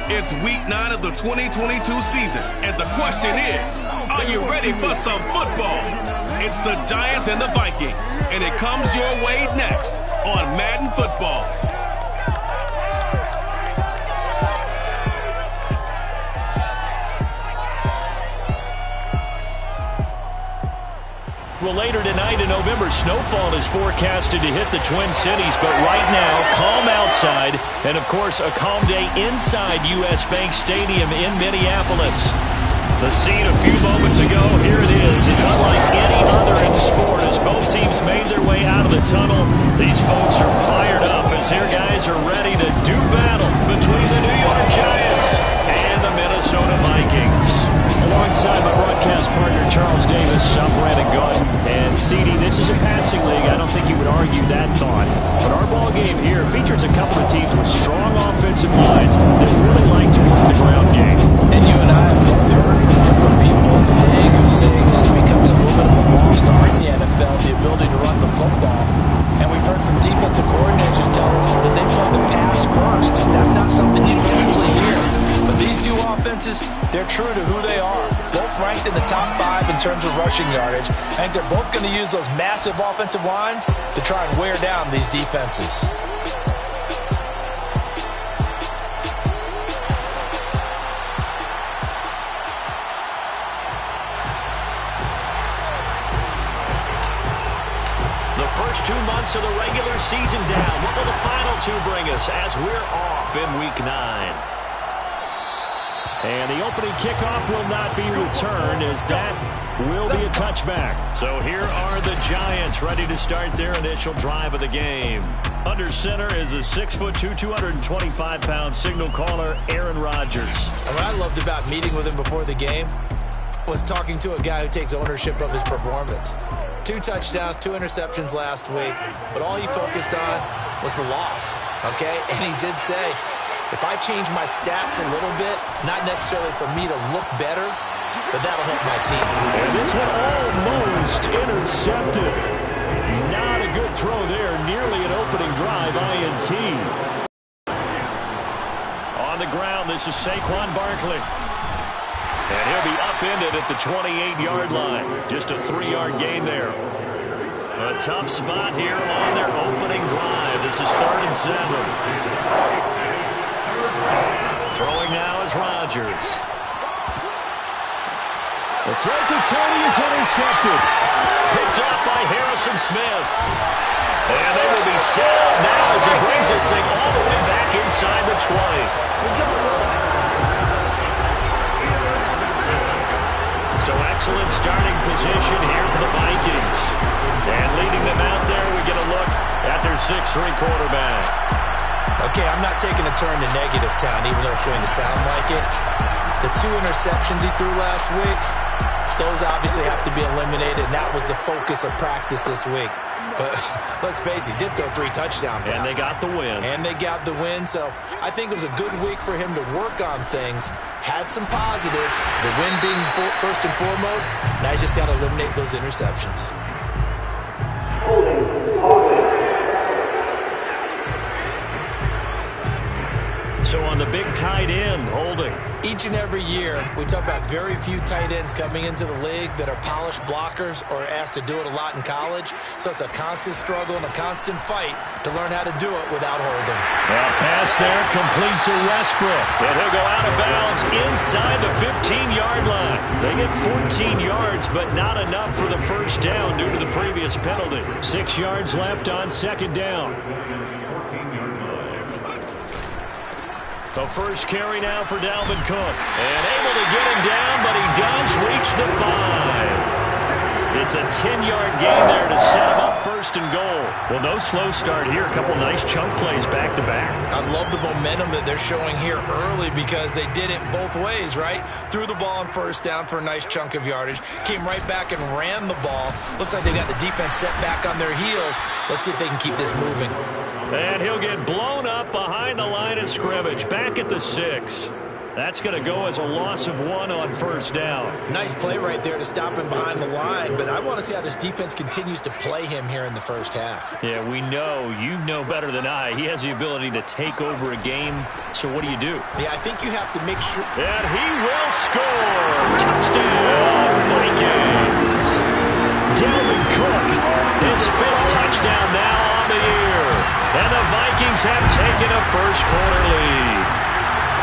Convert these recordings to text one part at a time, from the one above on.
It's week 9 of the 2022 season, and the question is, are you ready for some football? It's the Giants and the Vikings, and it comes your way next on Madden Football. Well, later tonight in November, snowfall is forecasted to hit the Twin Cities, but right now, calm outside, and of course, a calm day inside U.S. Bank Stadium in Minneapolis. The scene a few moments ago, here it is. It's unlike any other in sport as both teams made their way out of the tunnel. These folks are fired up as their guys are ready to do battle between the New York Giants and the Minnesota Vikings. Alongside my broadcast partner, Charles Davis, I'm Brandon Gunn. And CD, this is a passing league. I don't think you would argue that thought. But our ball game here features a couple of teams with strong offensive lines that really like to work the ground game. And you and I have heard from different people in the league who saying that it's becoming a little bit of a lost art in the NFL, the ability to run the football. And we've heard from defensive coordinators who tell us that they play the pass first. That's not something you usually hear. But these two offenses, they're true to who they are. Both ranked in the top 5 in terms of rushing yardage. I think they're both going to use those massive offensive lines to try and wear down these defenses. The first 2 months of the regular season down. What will the final 2 bring us as we're off in week 9? And the opening kickoff will not be returned as that will be a touchback. So here are the Giants ready to start their initial drive of the game. Under center is a 6'2", 225-pound signal caller, Aaron Rodgers. And what I loved about meeting with him before the game was talking to a guy who takes ownership of his performance. 2 touchdowns, 2 interceptions last week, but all he focused on was the loss, okay? And he did say, if I change my stats a little bit, not necessarily for me to look better, but that'll help my team. And this one almost intercepted. Not a good throw there. Nearly an opening drive, INT. On the ground, this is Saquon Barkley. And he'll be upended at the 28-yard line. Just a 3-yard gain there. A tough spot here on their opening drive. This is 3rd and 7. Throwing now is Rodgers. The throw for Tony is intercepted. Picked up by Harrison Smith. And they will be set up now as he brings this thing all the way back inside the 20. So excellent starting position here for the Vikings. And leading them out there, we get a look at their 6'3" quarterback. Okay, I'm not taking a turn to negative town, even though it's going to sound like it. The 2 interceptions he threw last week, those obviously have to be eliminated, and that was the focus of practice this week. But let's face it, he did throw 3 touchdown passes. And they got the win. And they got the win, so I think it was a good week for him to work on things. Had some positives, the win being first and foremost. Now he's just got to eliminate those interceptions. So on the big tight end, holding. Each and every year, we talk about very few tight ends coming into the league that are polished blockers or asked to do it a lot in college. So it's a constant struggle and a constant fight to learn how to do it without holding. Well, pass there, complete to Westbrook. And he'll go out of bounds inside the 15-yard line. They get 14 yards, but not enough for the first down due to the previous penalty. 6 yards left on 2nd down. The first carry now for Dalvin Cook. And able to get him down, but he does reach the 5. It's a 10-yard gain there to set him up first and goal. Well, no slow start here. A couple nice chunk plays back-to-back. I love the momentum that they're showing here early because they did it both ways, right? Threw the ball on first down for a nice chunk of yardage. Came right back and ran the ball. Looks like they got the defense set back on their heels. Let's see if they can keep this moving. And he'll get blown up behind the line of scrimmage. Back at the 6. That's going to go as a loss of 1 on first down. Nice play right there to stop him behind the line, but I want to see how this defense continues to play him here in the first half. Yeah, we know. You know better than I. He has the ability to take over a game, so what do you do? Yeah, I think you have to make sure. And he will score! Touchdown, Vikings! Dalvin Cook, his 5th touchdown now on the year. And the Vikings have taken a first-quarter lead.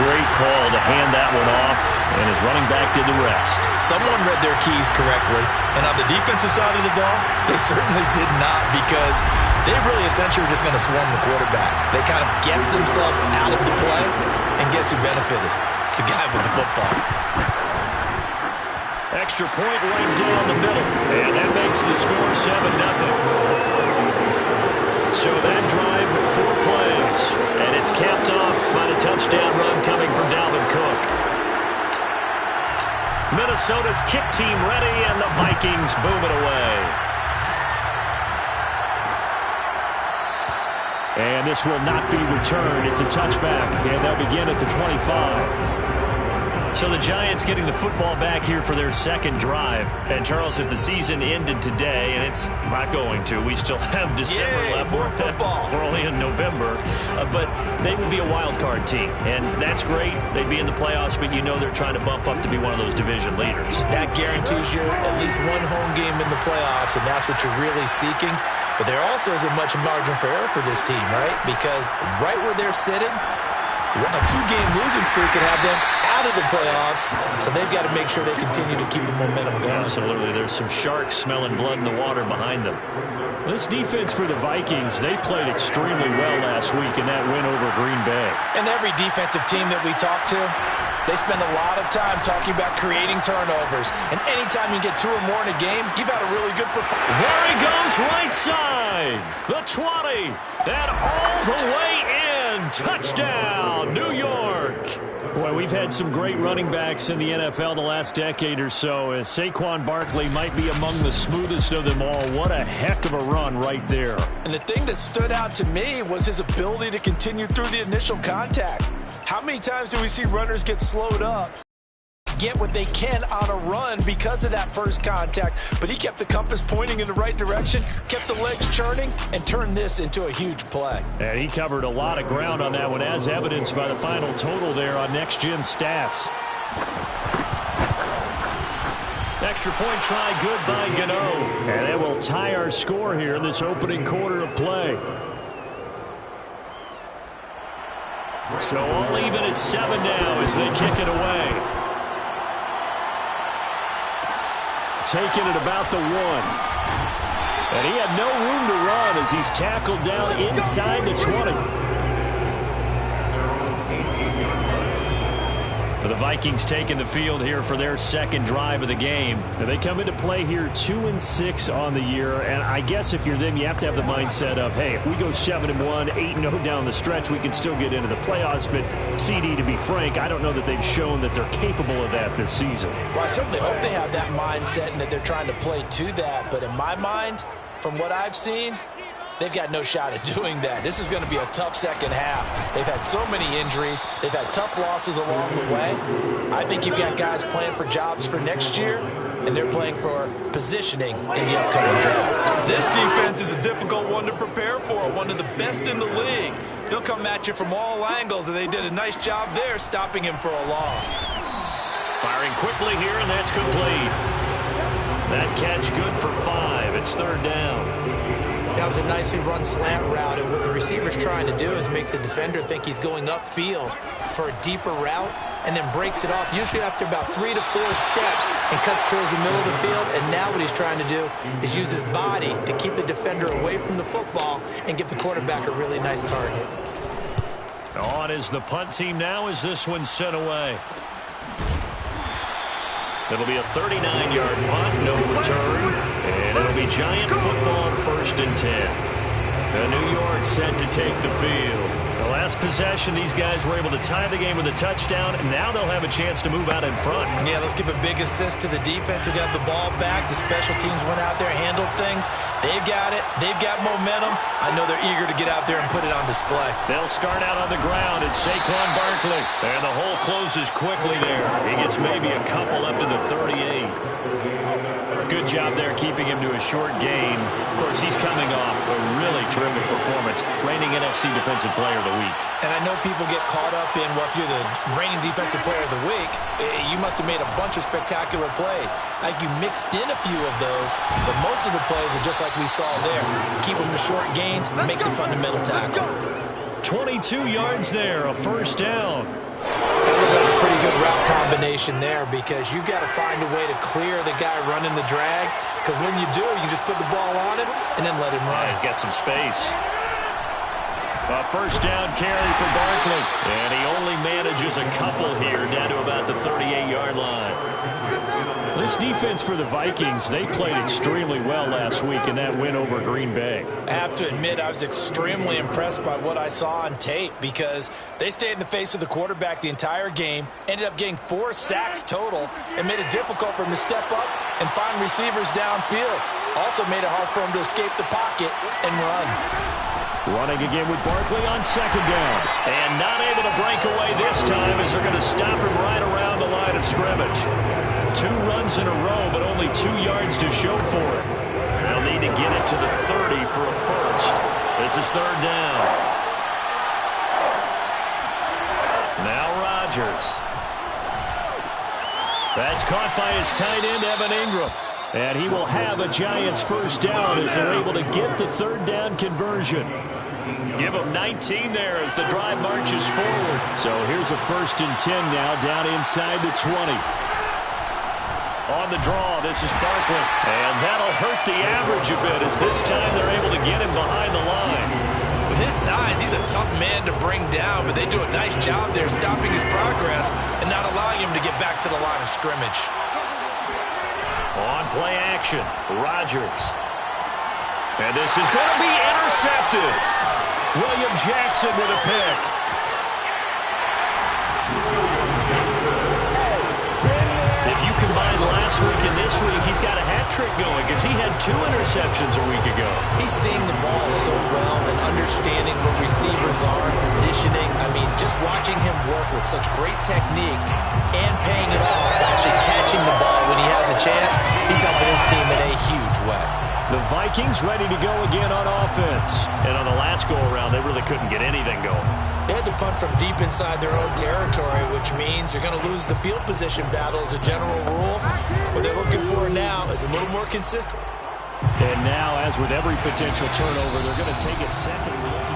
Great call to hand that one off, and his running back did the rest. Someone read their keys correctly, and on the defensive side of the ball, they certainly did not, because they really essentially were just going to swarm the quarterback. They kind of guessed themselves out of the play, and guess who benefited? The guy with the football. Extra point right down the middle, and that makes the score 7-0. So that drive with 4 plays, and it's capped off by the touchdown run coming from Dalvin Cook. Minnesota's kick team ready, and the Vikings boom it away. And this will not be returned. It's a touchback, and they'll begin at the 25. So the Giants getting the football back here for their second drive. And, Charles, if the season ended today, and it's not going to, we still have December left. More football. We're only in November. But they would be a wild card team. And that's great. They'd be in the playoffs, but you know they're trying to bump up to be one of those division leaders. That guarantees you at least one home game in the playoffs, and that's what you're really seeking. But there also isn't much margin for error for this team, right? Because right where they're sitting, a 2-game losing streak could have them out of the playoffs, so they've got to make sure they continue to keep the momentum going. Absolutely. There's some sharks smelling blood in the water behind them. This defense for the Vikings, they played extremely well last week in that win over Green Bay. And every defensive team that we talk to, they spend a lot of time talking about creating turnovers. And anytime you get 2 or more in a game, you've had a really good performance. There he goes, right side. The 20. And all the way in. Touchdown, New York. Boy, we've had some great running backs in the NFL the last decade or so. As Saquon Barkley might be among the smoothest of them all. What a heck of a run right there. And the thing that stood out to me was his ability to continue through the initial contact. How many times do we see runners get slowed up, get what they can on a run because of that first contact? But he kept the compass pointing in the right direction, kept the legs churning, and turned this into a huge play. And he covered a lot of ground on that one, as evidenced by the final total there on Next Gen Stats. Extra point try, good by Gano. And that will tie our score here in this opening quarter of play. So all even at 7 now as they kick it away. Taking it about the 1. And he had no room to run as he's tackled down inside the 20. The Vikings taking the field here for their second drive of the game. Now they come into play here 2-6 on the year, and I guess if you're them, you have to have the mindset of, hey, if we go 7-1, 8-0 down the stretch, we can still get into the playoffs. But CD, to be frank, I don't know that they've shown that they're capable of that this season. Well, I certainly hope they have that mindset and that they're trying to play to that. But in my mind, from what I've seen, they've got no shot at doing that. This is going to be a tough second half. They've had so many injuries. They've had tough losses along the way. I think you've got guys playing for jobs for next year, and they're playing for positioning in the upcoming draft. This defense is a difficult one to prepare for, one of the best in the league. They'll come at you from all angles, and they did a nice job there stopping him for a loss. Firing quickly here, and that's complete. That catch good for 5. It's 3rd down. That was a nicely run slant route, and what the receiver's trying to do is make the defender think he's going upfield for a deeper route and then breaks it off, usually after about 3 to 4 steps, and cuts towards the middle of the field. And now what he's trying to do is use his body to keep the defender away from the football and give the quarterback a really nice target. On is the punt team now as this one's sent away. It'll be a 39-yard punt, no return. And it'll be Giant football, 1st and 10. New York set to take the field. The last possession, these guys were able to tie the game with a touchdown, and now they'll have a chance to move out in front. Yeah, let's give a big assist to the defense who got the ball back. The special teams went out there, handled things. They've got it. They've got momentum. I know they're eager to get out there and put it on display. They'll start out on the ground. It's Saquon Barkley. And the hole closes quickly there. He gets maybe a couple up to the 38. Good job there keeping him to a short gain. Of course, he's coming off a really terrific performance, reigning NFC Defensive Player of the Week. And I know people get caught up in, well, if you're the reigning Defensive Player of the Week, you must have made a bunch of spectacular plays. Like you mixed in a few of those, but most of the plays are just like we saw there. Keep them to short gains, make the fundamental tackle. 22 yards there, a 1st down. That looked like a pretty good route combination there because you've got to find a way to clear the guy running the drag, because when you do, you just put the ball on him and then let him run. He's got some space. A 1st down carry for Barkley. And he only manages a couple here, down to about the 38-yard line. This defense for the Vikings, they played extremely well last week in that win over Green Bay. I have to admit, I was extremely impressed by what I saw on tape because they stayed in the face of the quarterback the entire game, ended up getting 4 sacks total, and made it difficult for him to step up and find receivers downfield. Also made it hard for him to escape the pocket and run. Running again with Barkley on 2nd down. And not able to break away this time as they're going to stop him right around the line of scrimmage. 2 runs in a row, but only 2 yards to show for it. They'll need to get it to the 30 for a 1st. This is 3rd down. Now Rodgers. That's caught by his tight end, Evan Ingram. And he will have a Giants 1st down as they're able to get the 3rd down conversion. Give him 19 there as the drive marches forward. So here's a 1st and 10 now down inside the 20. On the draw, this is Barkley. And that'll hurt the average a bit as this time they're able to get him behind the line. With his size, he's a tough man to bring down, but they do a nice job there stopping his progress and not allowing him to get back to the line of scrimmage. On play action, Rodgers. And this is going to be intercepted. William Jackson with a pick. If you combine last week and this week, he's got a hat trick going because he had 2 interceptions a week ago. He's seeing the ball so well and understanding what receivers are, positioning. I mean, just watching him work with such great technique and paying it off by actually catching the ball when he has a chance, he's helping his team in a huge way. The Vikings ready to go again on offense. And on the last go-around, they really couldn't get anything going. They had to punt from deep inside their own territory, which means they're going to lose the field position battle as a general rule. What they're looking for now is a little more consistent. And now, as with every potential turnover, they're going to take a second look.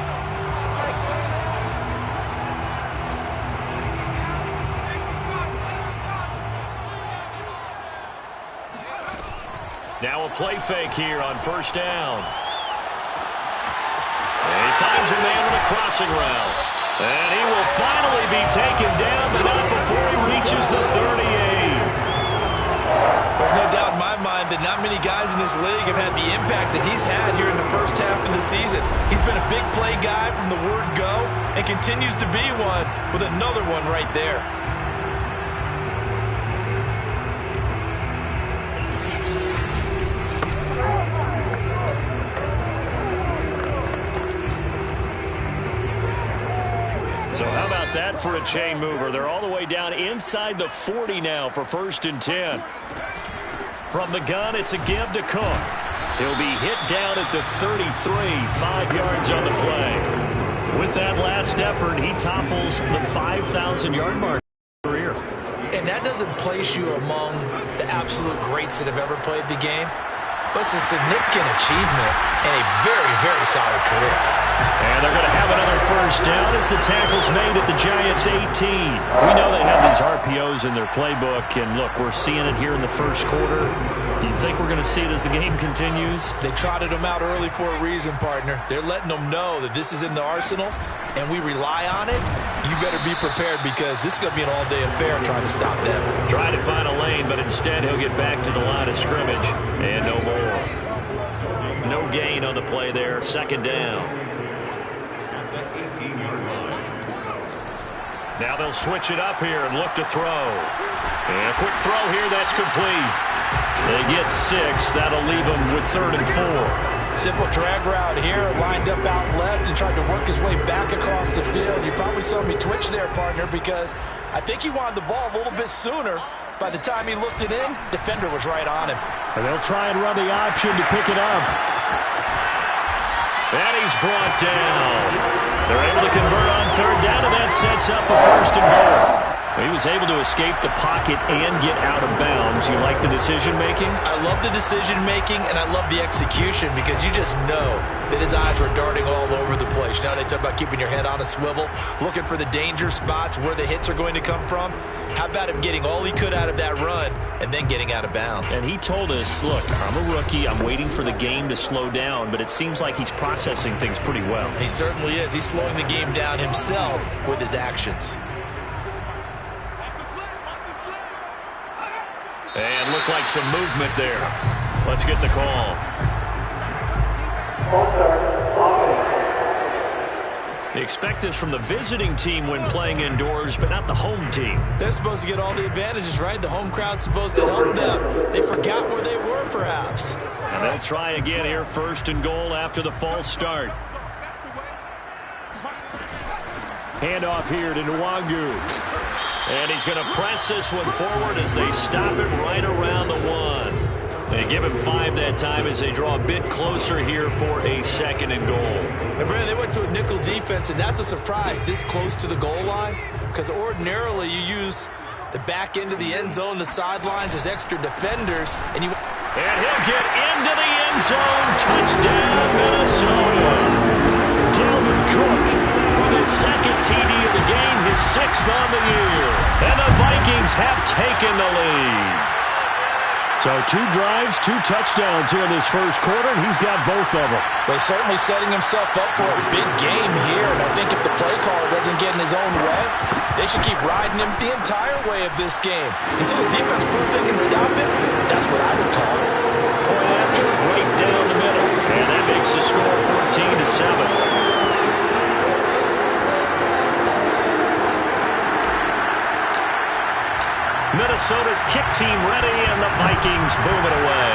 Now a play fake here on 1st down. And he finds a man with a crossing route. And he will finally be taken down, but not before he reaches the 38. There's no doubt in my mind that not many guys in this league have had the impact that he's had here in the first half of the season. He's been a big play guy from the word go and continues to be one with another one right there. So how about that for a chain mover? They're all the way down inside the 40 now for 1st and 10. From the gun, it's a give to Cook. He'll be hit down at the 33, 5 yards on the play. With that last effort, he topples the 5,000-yard mark career. And that doesn't place you among the absolute greats that have ever played the game, but it's a significant achievement and a very, very solid career. And they're going to have another first down as the tackle's made at the Giants' 18. We know they have these RPOs in their playbook, and look, we're seeing it here in the first quarter. You think we're going to see it as the game continues? They trotted them out early for a reason, partner. They're letting them know that this is in the arsenal, and we rely on it. You better be prepared because this is going to be an all-day affair trying to stop them. Trying to find a lane, but instead he'll get back to the line of scrimmage, and no more. No gain on the play there. Second down. Now they'll switch it up here and look to throw. And a quick throw here, that's complete. They get 6. That'll leave them with 3rd and 4. Simple drag route here, lined up out left and tried to work his way back across the field. You probably saw me twitch there, partner, because I think he wanted the ball a little bit sooner. By the time he looked it in, defender was right on him. And they'll try and run the option to pick it up. And he's brought down. They're able to convert on 3rd down, and that sets up a 1st and goal. He was able to escape the pocket and get out of bounds. You like the decision-making? I love the decision-making, and I love the execution because you just know that his eyes were darting all over the place. Now they talk about keeping your head on a swivel, looking for the danger spots where the hits are going to come from. How about him getting all he could out of that run and then getting out of bounds? And he told us, look, I'm a rookie. I'm waiting for the game to slow down, but it seems like he's processing things pretty well. He certainly is. He's slowing the game down himself with his actions. And looked like some movement there. Let's get the call. They expect this from the visiting team when playing indoors, but not the home team. They're supposed to get all the advantages, right? The home crowd's supposed to help them. They forgot where they were, perhaps. And they'll try again here, 1st and goal after the false start. Handoff here to Nwangu. And he's going to press this one forward as they stop it right around the 1. They give him 5 that time as they draw a bit closer here for a 2nd and goal. And Brandon, they went to a nickel defense, and that's a surprise this close to the goal line because ordinarily you use the back end of the end zone, the sidelines as extra defenders, and he'll get into the end zone. Touchdown, Minnesota. Dalvin Cook. His 2nd TD of the game, his 6th on the year. And the Vikings have taken the lead. So 2 drives, 2 touchdowns here in this first quarter, and he's got both of them. Well, he's certainly setting himself up for a big game here, and I think if the play caller doesn't get in his own way, they should keep riding him the entire way of this game. Until the defense proves they can stop it, that's what I would call it. Point after, right down the middle. And that makes the score 14-7. Minnesota's kick team ready, and the Vikings boom it away.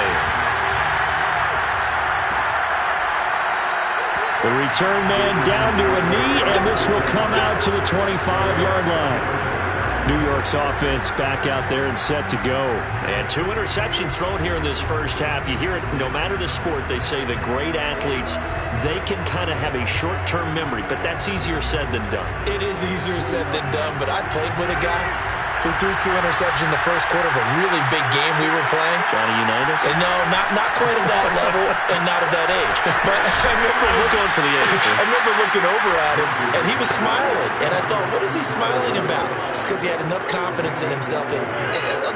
The return man down to a knee, and this will come out to the 25-yard line. New York's offense back out there and set to go. And 2 interceptions thrown here in this first half. You hear it, no matter the sport, they say the great athletes, they can kind of have a short-term memory, but that's easier said than done. It is easier said than done, but I played with a guy who threw 2 interceptions in the first quarter of a really big game we were playing. Johnny Unitas? And no, not quite of that level and not of that age. But I was going for the age. I remember looking over at him, and he was smiling. And I thought, what is he smiling about? It's because he had enough confidence in himself that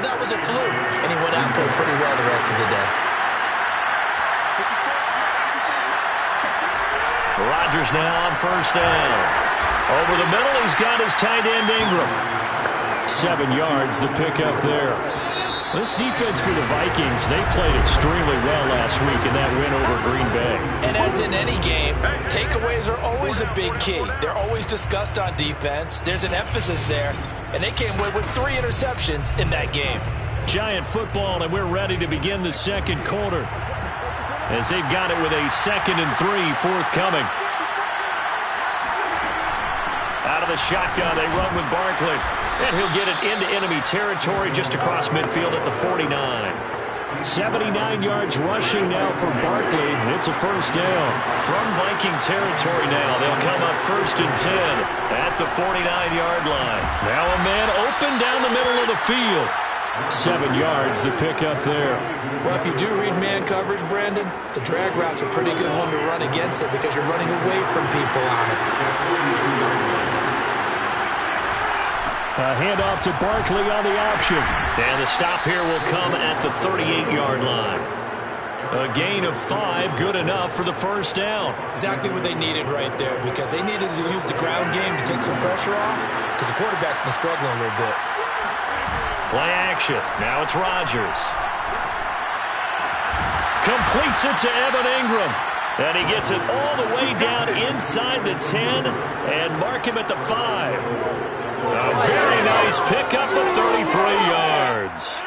that was a fluke. And he went out and played pretty well the rest of the day. Rodgers now on 1st down. Over the middle, he's got his tight end Ingram. 7 yards, the pickup there. This defense for the Vikings, they played extremely well last week in that win over Green Bay. And as in any game, takeaways are always a big key. They're always discussed on defense. There's an emphasis there, and they came away with 3 interceptions in that game. Giant football, and we're ready to begin the second quarter as they've got it with a 2nd and 3 forthcoming. Out of the shotgun, they run with Barkley. And he'll get it into enemy territory just across midfield at the 49. 79 yards rushing now for Barkley. It's a 1st down. From Viking territory now, they'll come up 1st and 10 at the 49-yard line. Now a man open down the middle of the field. 7 yards, the pickup there. Well, if you do read man coverage, Brandon, the drag route's a pretty good one to run against it because you're running away from people on it. A handoff to Barkley on the option. And the stop here will come at the 38-yard line. A gain of 5, good enough for the first down. Exactly what they needed right there because they needed to use the ground game to take some pressure off because the quarterback's been struggling a little bit. Play action. Now it's Rodgers. Completes it to Evan Ingram. And he gets it all the way down inside the 10 and mark him at the 5. A very nice pickup of 33 yards.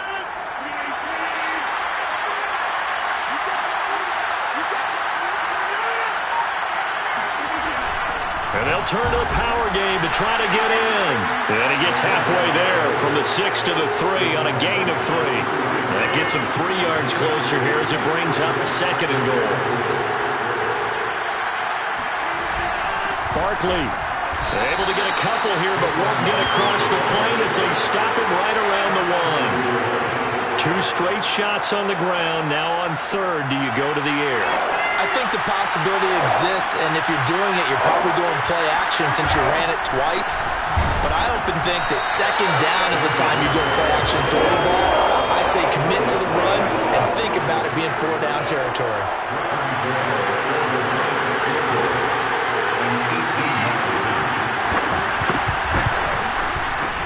And they'll turn to the power game to try to get in. And he gets halfway there from the 6 to the 3 on a gain of 3. That gets him 3 yards closer here as it brings up 2nd and goal. Barkley able to get a couple here, but won't get across the plane as they stop him right around the 1. 2 straight shots on the ground. Now on 3rd, do you go to the air? I think the possibility exists, and if you're doing it, you're probably going play action since you ran it twice. But I often think that 2nd down is the time you go play action and throw the ball. I say commit to the run and think about it being 4-down territory.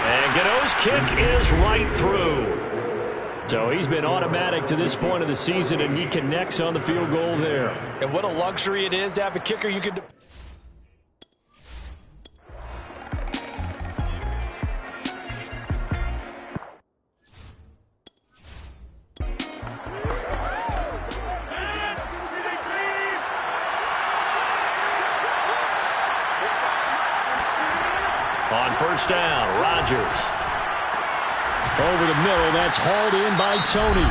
And Gano's kick is right through. So he's been automatic to this point of the season, and he connects on the field goal there. And what a luxury it is to have a kicker you can... On 1st down, Rodgers. Over the middle, that's hauled in by Tony.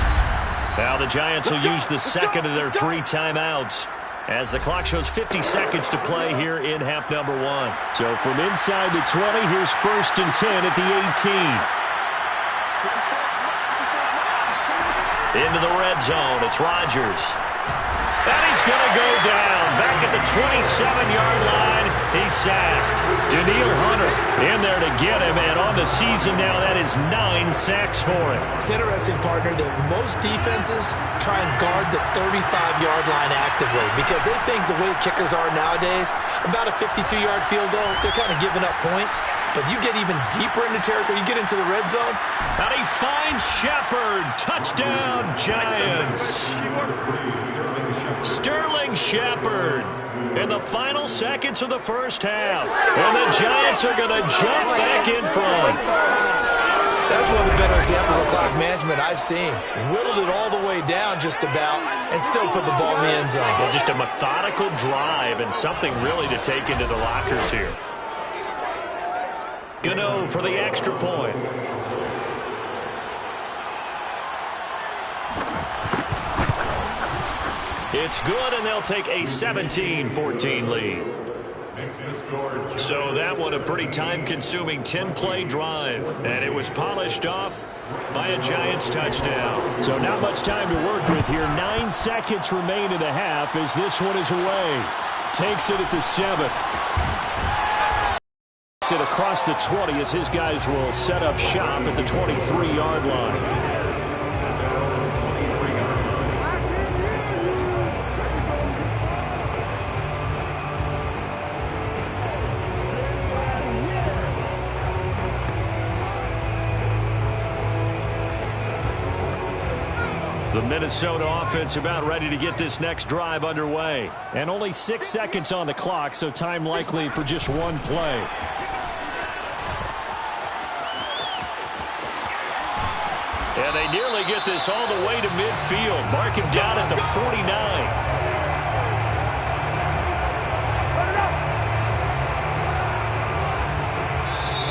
Now the Giants will use the 2nd of their 3 timeouts as the clock shows 50 seconds to play here in half number 1. So from inside the 20, here's 1st and 10 at the 18. Into the red zone, it's Rodgers. And he's going to go down. Back at the 27-yard line, he's sacked. Daniil Hunter in there to get him, and on the season now, that is 9 sacks for him. It's interesting, partner, that most defenses try and guard the 35-yard line actively because they think the way kickers are nowadays, about a 52-yard field goal, they're kind of giving up points. But you get even deeper into territory, you get into the red zone. And he finds Shepard. Touchdown, Giants. Sterling Shepard in the final seconds of the first half. And the Giants are going to jump back in front. That's one of the better examples of clock management I've seen. Whittled it all the way down just about and still put the ball in the end zone. Well, just a methodical drive and something really to take into the lockers here. Gano for the extra point. It's good, and they'll take a 17-14 lead. So that one a pretty time-consuming 10-play drive, and it was polished off by a Giants touchdown. So not much time to work with here. 9 seconds remain in the half as this one is away. Takes it at the 7. It across the 20 as his guys will set up shop at the 23-yard line. The Minnesota offense about ready to get this next drive underway. And only 6 seconds on the clock, so time likely for just one play. And they nearly get this all the way to midfield. Mark him down at the 49.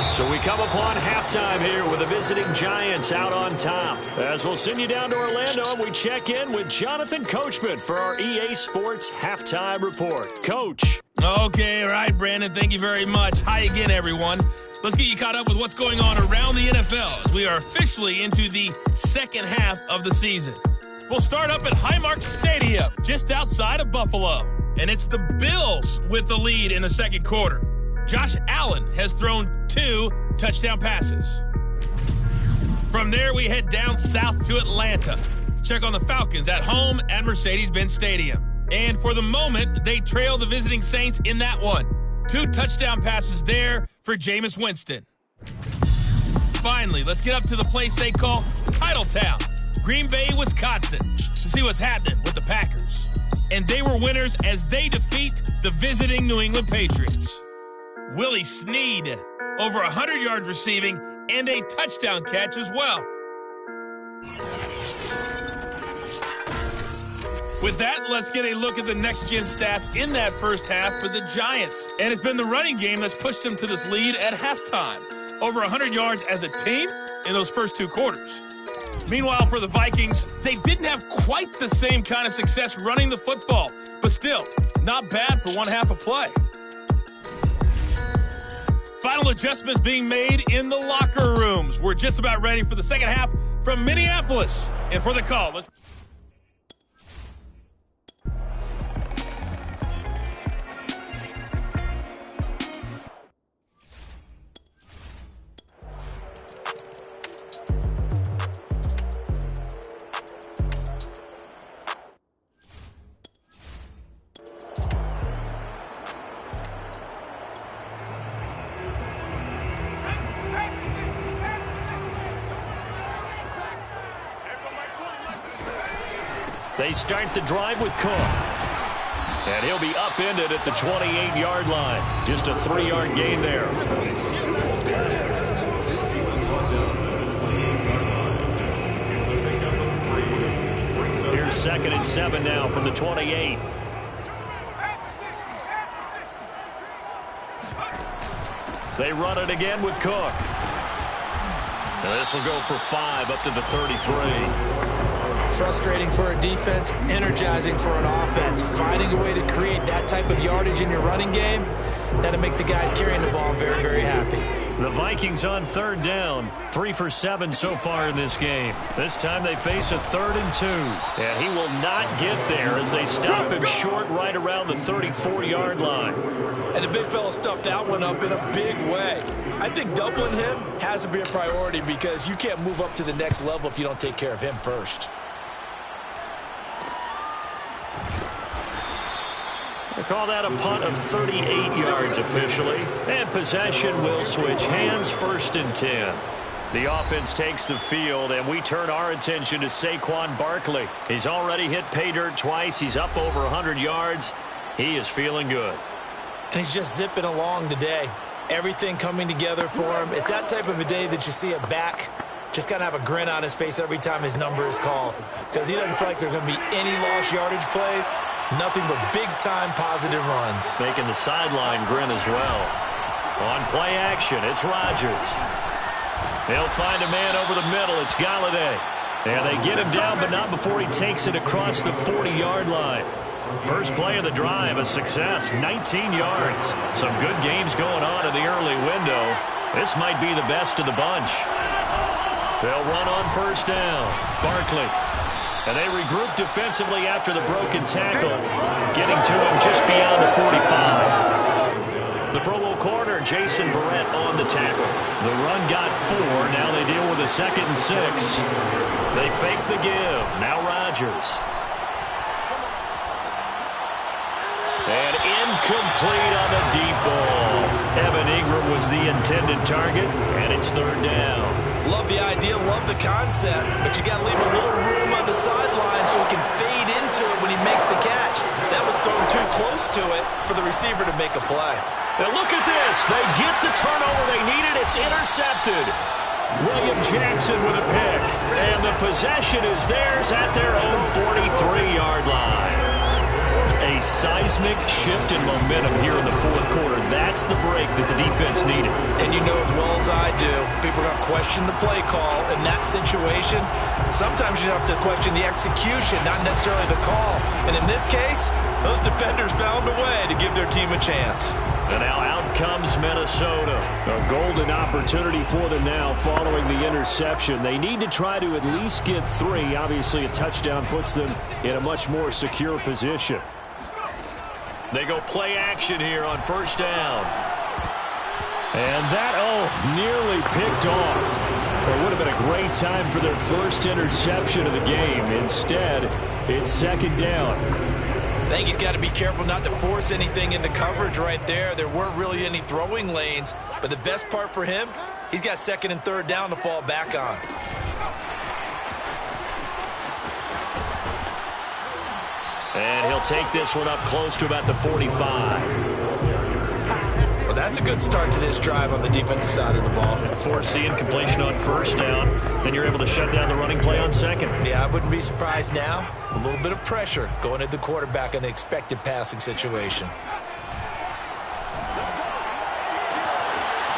So we come upon halftime here with the visiting Giants out on top. As we'll send you down to Orlando, and we check in with Jonathan Coachman for our EA Sports Halftime Report. Coach. Okay, all right, Brandon. Thank you very much. Hi again, everyone. Let's get you caught up with what's going on around the NFL as we are officially into the second half of the season. We'll start up at Highmark Stadium, just outside of Buffalo. And it's the Bills with the lead in the second quarter. Josh Allen has thrown 2 touchdown passes. From there, we head down south to Atlanta to check on the Falcons at home at Mercedes-Benz Stadium. And for the moment, they trail the visiting Saints in that one. 2 touchdown passes there for Jameis Winston. Finally, let's get up to the place they call Titletown, Green Bay, Wisconsin, to see what's happening with the Packers. And they were winners as they defeat the visiting New England Patriots. Willie Snead, over 100 yards receiving and a touchdown catch as well. With that, let's get a look at the next-gen stats in that first half for the Giants. And it's been the running game that's pushed them to this lead at halftime. Over 100 yards as a team in those first 2 quarters. Meanwhile, for the Vikings, they didn't have quite the same kind of success running the football, but still, not bad for one half of play. Final adjustments being made in the locker rooms. We're just about ready for the second half from Minneapolis. And for the call, let's... They start the drive with Cook. And he'll be upended at the 28-yard line. Just a 3-yard gain there. Here's 2nd and 7 now from the 28. They run it again with Cook. And this will go for 5 up to the 33. Frustrating for a defense, energizing for an offense. Finding a way to create that type of yardage in your running game, that'll make the guys carrying the ball very, very happy. The Vikings on 3rd down, 3 for 7 so far in this game. This time they face a 3rd and 2. And he will not get there as they stop him short right around the 34-yard line. And the big fella stuffed that one up in a big way. I think doubling him has to be a priority because you can't move up to the next level if you don't take care of him first. They call that a punt of 38 yards officially. And possession will switch hands, 1st and 10. The offense takes the field, and we turn our attention to Saquon Barkley. He's already hit pay dirt twice. He's up over 100 yards. He is feeling good. And he's just zipping along today. Everything coming together for him. It's that type of a day that you see a back just kind of have a grin on his face every time his number is called. Because he doesn't feel like there are going to be any lost yardage plays. Nothing but big-time positive runs. Making the sideline grin as well. On play action, it's Rodgers. They'll find a man over the middle. It's Galladay. And they get him down, but not before he takes it across the 40-yard line. First play of the drive, a success, 19 yards. Some good games going on in the early window. This might be the best of the bunch. They'll run on 1st down. Barkley. And they regroup defensively after the broken tackle, getting to him just beyond the 45. The Pro Bowl corner, Jason Verrett, on the tackle. The run got 4. Now they deal with a 2nd and 6. They fake the give. Now Rodgers. And incomplete on the deep ball. Evan Ingram was the intended target, and it's 3rd down. Love the idea, love the concept, but you got to leave a little room on the sideline so he can fade into it when he makes the catch. That was thrown too close to it for the receiver to make a play. And look at this. They get the turnover they needed. It's intercepted. William Jackson with a pick. And the possession is theirs at their own 43-yard line. A seismic shift in momentum here in the 4th quarter. That's the break that the defense needed. And you know as well as I do, people are going to question the play call in that situation. Sometimes you have to question the execution, not necessarily the call. And in this case, those defenders found a way to give their team a chance. And now out comes Minnesota. A golden opportunity for them now following the interception. They need to try to at least get 3. Obviously, a touchdown puts them in a much more secure position. They go play action here on first down. And that, nearly picked off. It would have been a great time for their first interception of the game. Instead, it's second down. I think he's got to be careful not to force anything into coverage right there. There weren't really any throwing lanes, but the best part for him, he's got second and third down to fall back on. And he'll take this one up close to about the 45. Well, that's a good start to this drive on the defensive side of the ball. Forcing completion on first down. Then you're able to shut down the running play on second. Yeah, I wouldn't be surprised now. A little bit of pressure going at the quarterback in the expected passing situation.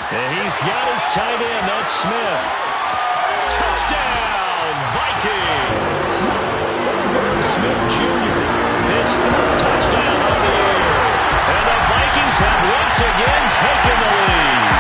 And he's got his tight end. That's Smith. Touchdown, Vikings. Smith Jr., his 4th touchdown of the year. And the Vikings have once again taken the lead.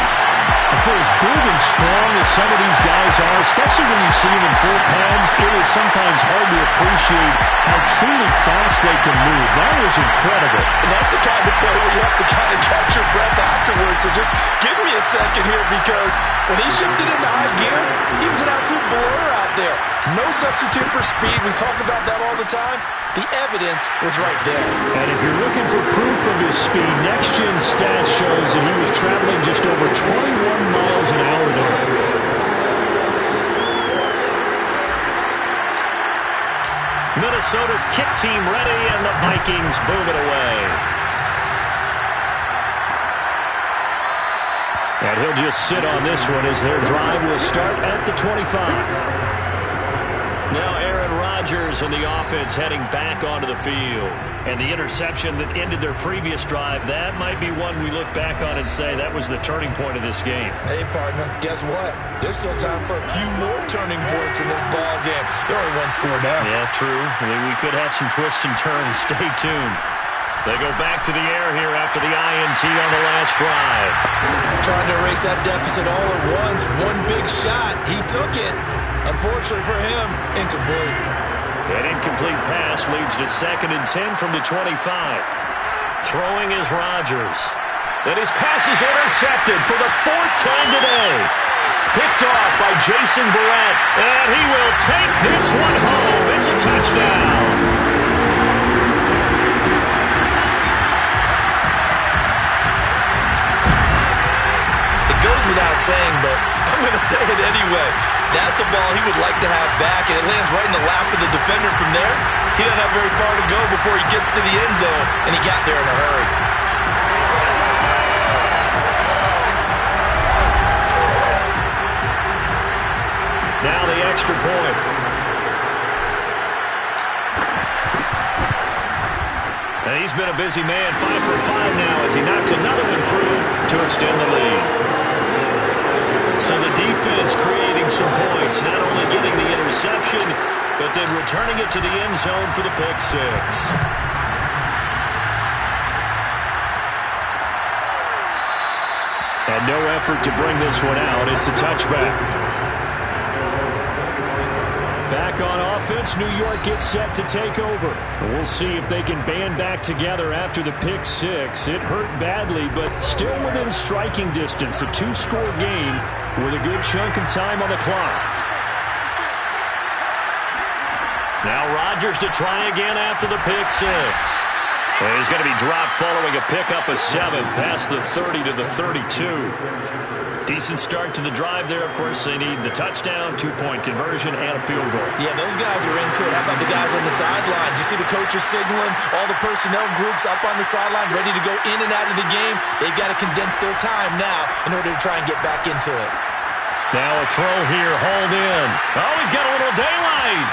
For as big and strong as some of these guys are, especially when you see them in full pads, it is sometimes hard to appreciate how truly fast they can move. That was incredible. And that's the kind of play where you have to kind of catch your breath afterwards. So just give me a second here, because when he shifted into high gear, he was an absolute blur out there. No substitute for speed. We talk about that all the time. The evidence was right there. And if you're looking for proof of his speed, Next Gen Stats shows that he was traveling just over 21 miles an hour there. Minnesota's kick team ready, and the Vikings boom it away. And he'll just sit on this one as their drive will start at the 25. Now Aaron Rodgers and the offense heading back onto the field. And the interception that ended their previous drive, that might be one we look back on and say that was the turning point of this game. Hey, partner, guess what? There's still time for a few more turning points in this ball game. They're only one score down. Yeah, true. I mean, we could have some twists and turns. Stay tuned. They go back to the air here after the INT on the last drive. Trying to erase that deficit all at once. One big shot. He took it. Unfortunately for him, incomplete. An incomplete pass leads to 2nd and 10 from the 25. Throwing is Rodgers. And his pass is intercepted for the 4th time today. Picked off by Jason Verrett. And he will take this one home. It's a touchdown. Goes without saying, but I'm going to say it anyway. That's a ball he would like to have back, and it lands right in the lap of the defender. From there, he doesn't have very far to go before he gets to the end zone, and he got there in a hurry. Now the extra point. And he's been a busy man, 5 for 5 now as he knocks another one through to extend the lead. So the defense creating some points, not only getting the interception, but then returning it to the end zone for the pick 6. And no effort to bring this one out. It's a touchback. Back on offense, New York gets set to take over. We'll see if they can band back together after the pick 6. It hurt badly, but still within striking distance. A 2-score game with a good chunk of time on the clock. Now Rodgers to try again after the pick 6. And he's going to be dropped following a pickup of 7 past the 30 to the 32. Decent start to the drive there. Of course, they need the touchdown, 2-point conversion, and a field goal. Yeah, those guys are into it. How about the guys on the sideline? You see the coaches signaling, all the personnel groups up on the sideline, ready to go in and out of the game. They've got to condense their time now in order to try and get back into it. Now a throw here, hauled in. Oh, he's got a little daylight.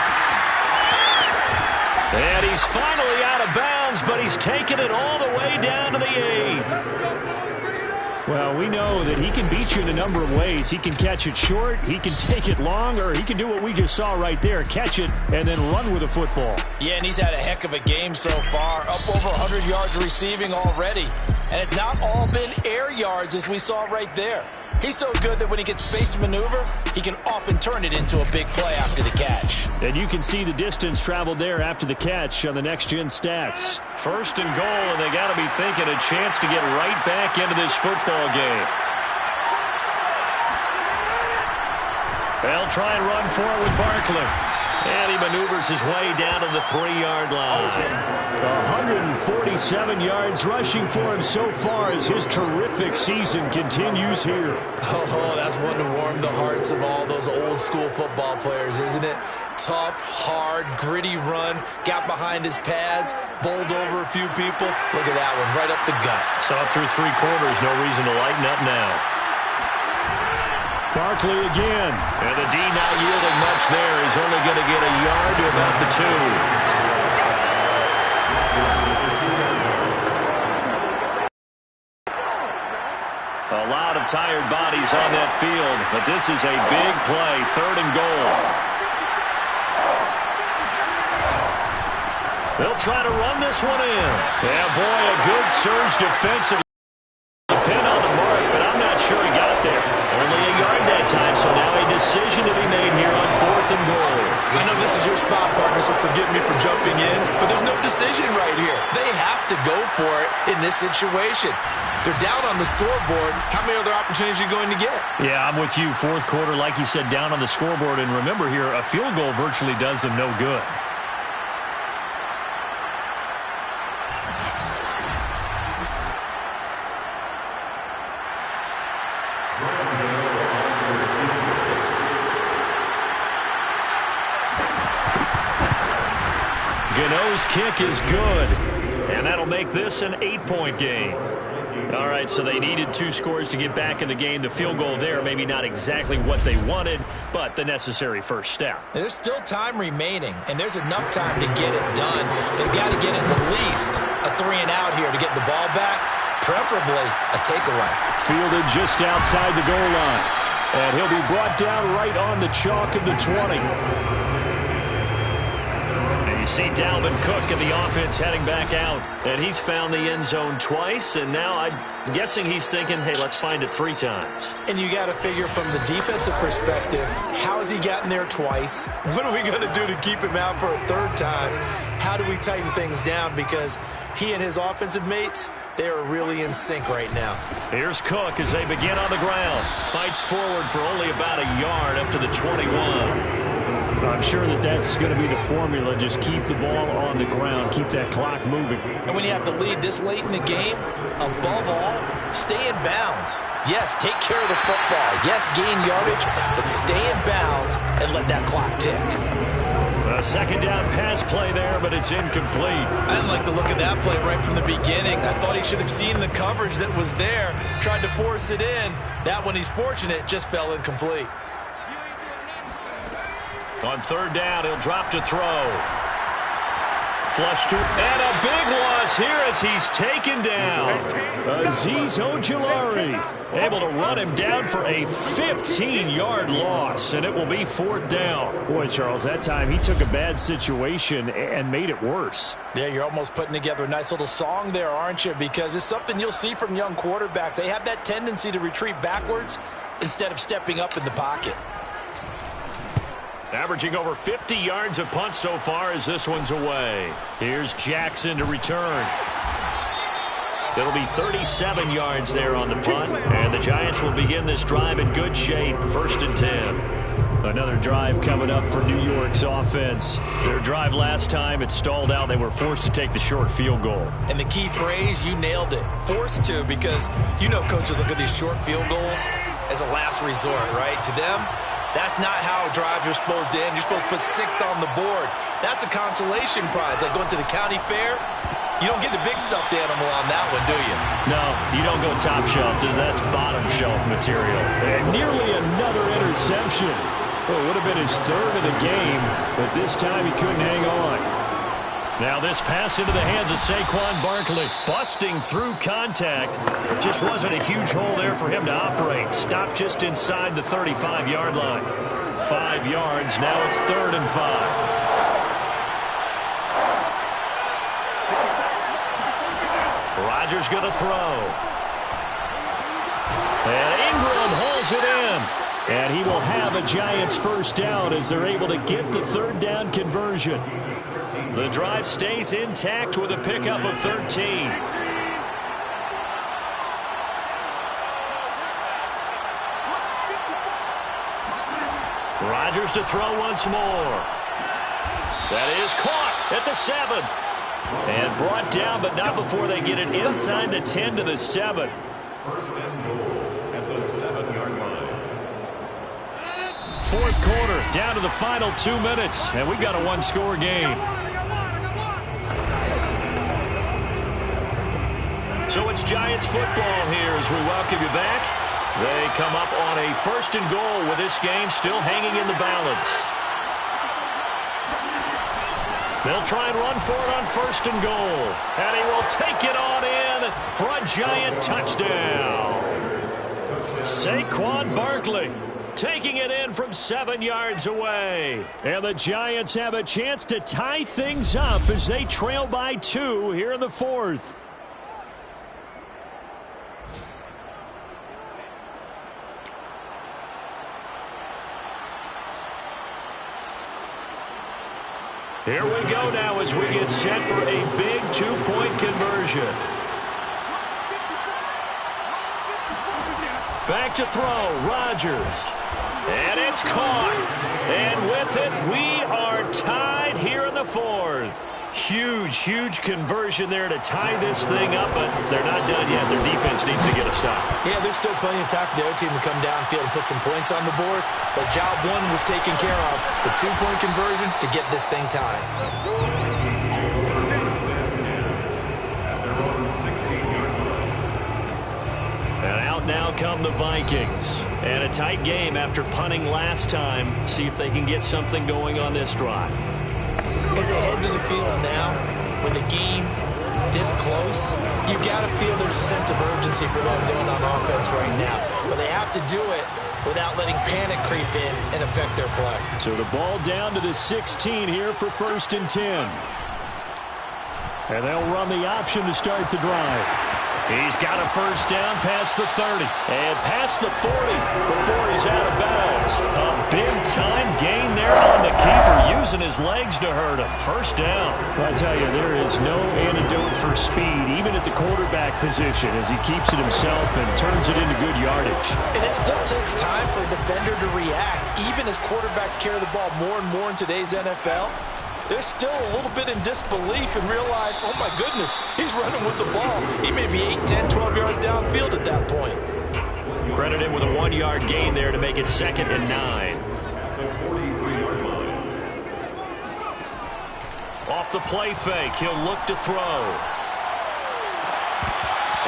And he's finally out of bounds, but he's taken it all the way down to the 8. Well, we know that he can beat you in a number of ways. He can catch it short, he can take it long, or he can do what we just saw right there, catch it and then run with the football. Yeah, and he's had a heck of a game so far, up over 100 yards receiving already. And it's not all been air yards as we saw right there. He's so good that when he gets space to maneuver, he can often turn it into a big play after the catch. And you can see the distance traveled there after the catch on the next-gen stats. First and goal, and they got to be thinking a chance to get right back into this football game. They'll try and run for it with Barkley. And he maneuvers his way down to the 3-yard line. 147 yards rushing for him so far as his terrific season continues here. Oh, that's one to warm the hearts of all those old-school football players, isn't it? Tough, hard, gritty run, got behind his pads, bowled over a few people. Look at that one, right up the gut. Saw it through 3 quarters, no reason to lighten up now. Barkley again. And the D not yielding much there. He's only going to get a yard to about the 2. A lot of tired bodies on that field, but this is a big play, 3rd and goal. They'll try to run this one in. Yeah, boy, a good surge defensively. Pin on the mark, but I'm not sure he got there. Only a yard that time, so now a decision to be made here on 4th and goal. I know this is your spot, partner, so forgive me for jumping in, but there's no decision right here. They have to go for it in this situation. They're down on the scoreboard. How many other opportunities are you going to get? Yeah, I'm with you. 4th quarter, like you said, down on the scoreboard. And remember here, a field goal virtually does them no good. Gano's kick is good, and that'll make this an 8-point game. All right, so they needed 2 scores to get back in the game. The field goal there, maybe not exactly what they wanted, but the necessary first step. There's still time remaining, and there's enough time to get it done. They've got to get at the least a 3-and-out here to get the ball back, preferably a takeaway. Fielded just outside the goal line, and he'll be brought down right on the chalk of the 20. You see Dalvin Cook in the offense heading back out, and he's found the end zone twice, and now I'm guessing he's thinking, hey, let's find it 3 times. And you got to figure from the defensive perspective, how has he gotten there twice? What are we going to do to keep him out for a 3rd time? How do we tighten things down? Because he and his offensive mates, they are really in sync right now. Here's Cook as they begin on the ground. Fights forward for only about a yard up to the 21. I'm sure that's going to be the formula. Just keep the ball on the ground. Keep that clock moving. And when you have the lead this late in the game, above all, stay in bounds. Yes, take care of the football. Yes, gain yardage, but stay in bounds and let that clock tick. A 2nd down pass play there, but it's incomplete. I didn't like the look of that play right from the beginning. I thought he should have seen the coverage that was there, tried to force it in. That one, he's fortunate, just fell incomplete. On 3rd down, he'll drop to throw. Flush to, and a big loss here as he's taken down. Azeez Ojulari able to run him down for a 15-yard loss, and it will be 4th down. Boy, Charles, that time he took a bad situation and made it worse. Yeah, you're almost putting together a nice little song there, aren't you? Because it's something you'll see from young quarterbacks. They have that tendency to retreat backwards instead of stepping up in the pocket. Averaging over 50 yards a punt so far as this one's away. Here's Jackson to return. It'll be 37 yards there on the punt, and the Giants will begin this drive in good shape, 1st and 10. Another drive coming up for New York's offense. Their drive last time, it stalled out. They were forced to take the short field goal. And the key phrase, you nailed it, forced to, because you know coaches look at these short field goals as a last resort, right? To them, that's not how drives are supposed to end. You're supposed to put 6 on the board. That's a consolation prize. Like going to the county fair, you don't get the big stuffed animal on that one, do you? No, you don't go top shelf. That's bottom shelf material. And nearly another interception. Well, it would have been his 3rd of the game, but this time he couldn't hang on. Now this pass into the hands of Saquon Barkley. Busting through contact. Just wasn't a huge hole there for him to operate. Stopped just inside the 35-yard line. 5 yards. Now it's 3rd and 5. Rodgers going to throw. And Ingram hauls it in. And he will have a Giants first down as they're able to get the third down conversion. The drive stays intact with a pickup of 13. Rodgers to throw once more. That is caught at the 7. And brought down, but not before they get it inside the 10 to the 7. First and goal at the 7-yard line. Fourth quarter, down to the final 2 minutes, and we've got a one-score game. So it's Giants football here as we welcome you back. They come up on a first and goal with this game still hanging in the balance. They'll try and run for it on first and goal. And he will take it on in for a Giant touchdown. Saquon Barkley taking it in from 7 yards away. And the Giants have a chance to tie things up as they trail by 2 here in the fourth. Here we go now as we get set for a big 2-point conversion. Back to throw, Rodgers. And it's caught. And with it, we are tied here in the fourth. Huge, huge conversion there to tie this thing up, but they're not done yet. Their defense needs to get a stop. Yeah, there's still plenty of time for the other team to come downfield and put some points on the board, but job one was taken care of. The 2-point conversion to get this thing tied. And out now come the Vikings. And a tight game after punting last time. See if they can get something going on this drive. As they head to the field now, with the game this close, you've got to feel there's a sense of urgency for them doing on offense right now. But they have to do it without letting panic creep in and affect their play. So the ball down to the 16 here for first and 10. And they'll run the option to start the drive. He's got a first down past the 30 and past the 40 before he's out of bounds. A big-time gain there on the keeper, using his legs to hurt him. First down. Well, I tell you, there is no antidote for speed, even at the quarterback position, as he keeps it himself and turns it into good yardage. And it still takes time for a defender to react, even as quarterbacks carry the ball more and more in today's NFL. They're still a little bit in disbelief and realize, oh my goodness, he's running with the ball. He may be 8, 10, 12 yards downfield at that point. Credit him with a 1-yard gain there to make it 2nd and 9. Off the play fake, he'll look to throw.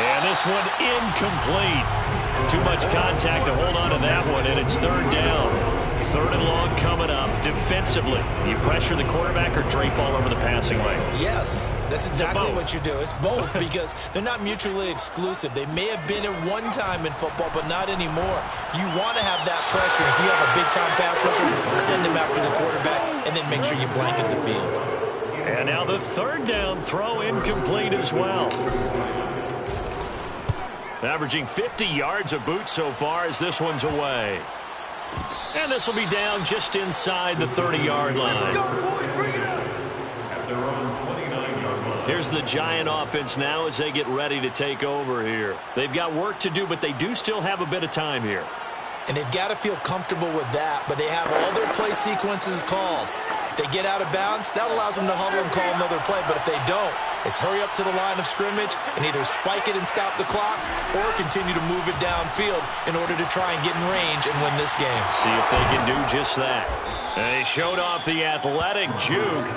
And this one incomplete. Too much contact to hold on to that one, and it's 3rd down. 3rd and long coming up. Defensively, you pressure the quarterback or drape all over the passing lane? Yes, that's exactly what you do. It's both because they're not mutually exclusive. They may have been at one time in football, but not anymore. You want to have that pressure. If you have a big-time pass rusher, send him after the quarterback, and then make sure you blanket the field. And now the 3rd down throw incomplete as well. Averaging 50 yards a boot so far as this one's away. And this will be down just inside the 30-yard line. Here's the Giant offense now as they get ready to take over here. They've got work to do, but they do still have a bit of time here. And they've got to feel comfortable with that, but they have all their play sequences called. If they get out of bounds, that allows them to huddle and call another play. But if they don't, it's hurry up to the line of scrimmage and either spike it and stop the clock or continue to move it downfield in order to try and get in range and win this game. See if they can do just that. And he showed off the athletic juke.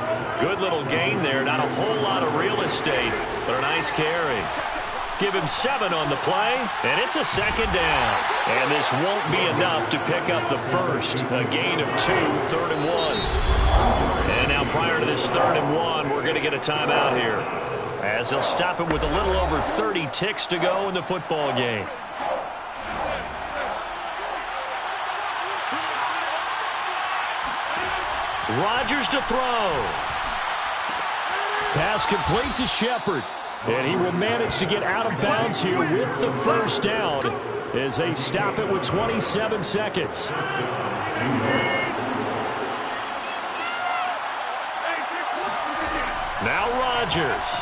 Good little gain there. Not a whole lot of real estate, but a nice carry. Give him 7 on the play, and it's a 2nd down. And this won't be enough to pick up the first. A gain of 2, 3rd and 1. And now prior to this 3rd and 1, we're going to get a timeout here, as they'll stop it with a little over 30 ticks to go in the football game. Rodgers to throw. Pass complete to Shepard. And he will manage to get out of bounds here with the first down as they stop it with 27 seconds. Now Rodgers.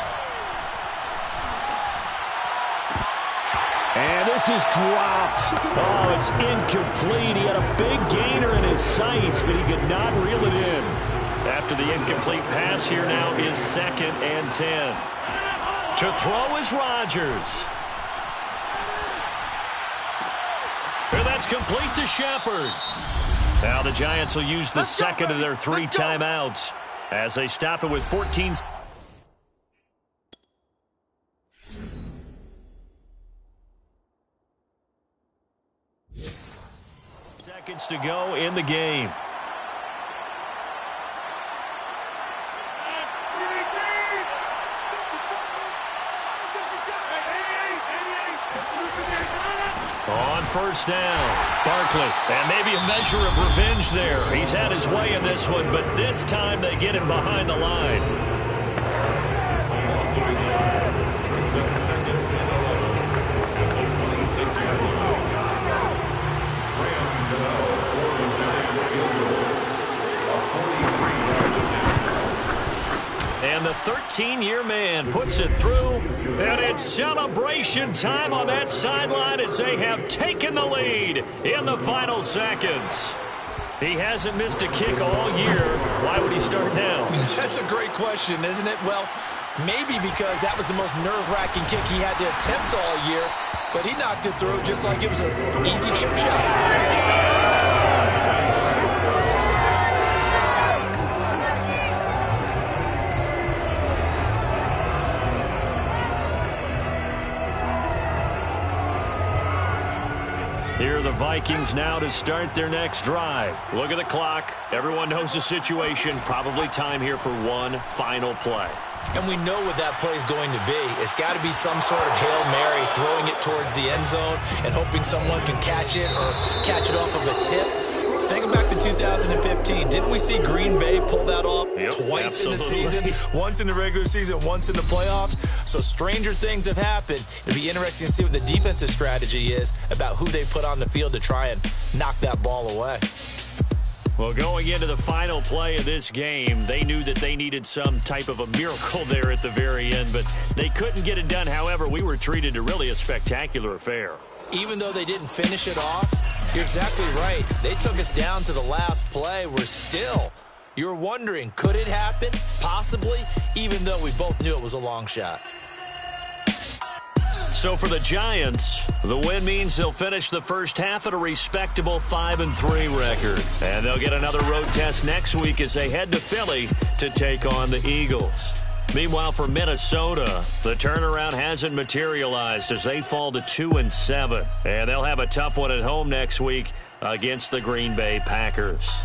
And this is dropped. Oh, it's incomplete. He had a big gainer in his sights, but he could not reel it in. After the incomplete pass, here now is 2nd and 10. To throw is Rodgers. And that's complete to Shepard. Now the Giants will use the second of their 3 timeouts as they stop it with 14 seconds to go in the game. On first down, Barkley, and maybe a measure of revenge there. He's had his way in this one, but this time they get him behind the line. And the 13-year man puts it through, and it's celebration time on that sideline as they have taken the lead in the final seconds. He hasn't missed a kick all year. Why would he start now? That's a great question, isn't it? Well, maybe because that was the most nerve-wracking kick he had to attempt all year, but he knocked it through just like it was an easy chip shot. Here are the Vikings now to start their next drive. Look at the clock. Everyone knows the situation. Probably time here for one final play. And we know what that play is going to be. It's got to be some sort of Hail Mary, throwing it towards the end zone and hoping someone can catch it or catch it off of a tip. Think back to 2015. Didn't we see Green Bay pull that off twice absolutely. in the season? Once in the regular season, once in the playoffs. So stranger things have happened. It'll be interesting to see what the defensive strategy is about who they put on the field to try and knock that ball away. Well, going into the final play of this game, they knew that they needed some type of a miracle there at the very end, but they couldn't get it done. However, we were treated to really a spectacular affair. Even though they didn't finish it off, you're exactly right. They took us down to the last play. You were wondering, could it happen? Possibly, even though we both knew it was a long shot. So for the Giants, the win means they'll finish the first half at a respectable 5-3 record. And they'll get another road test next week as they head to Philly to take on the Eagles. Meanwhile, for Minnesota, the turnaround hasn't materialized as they fall to 2-7. And they'll have a tough one at home next week against the Green Bay Packers.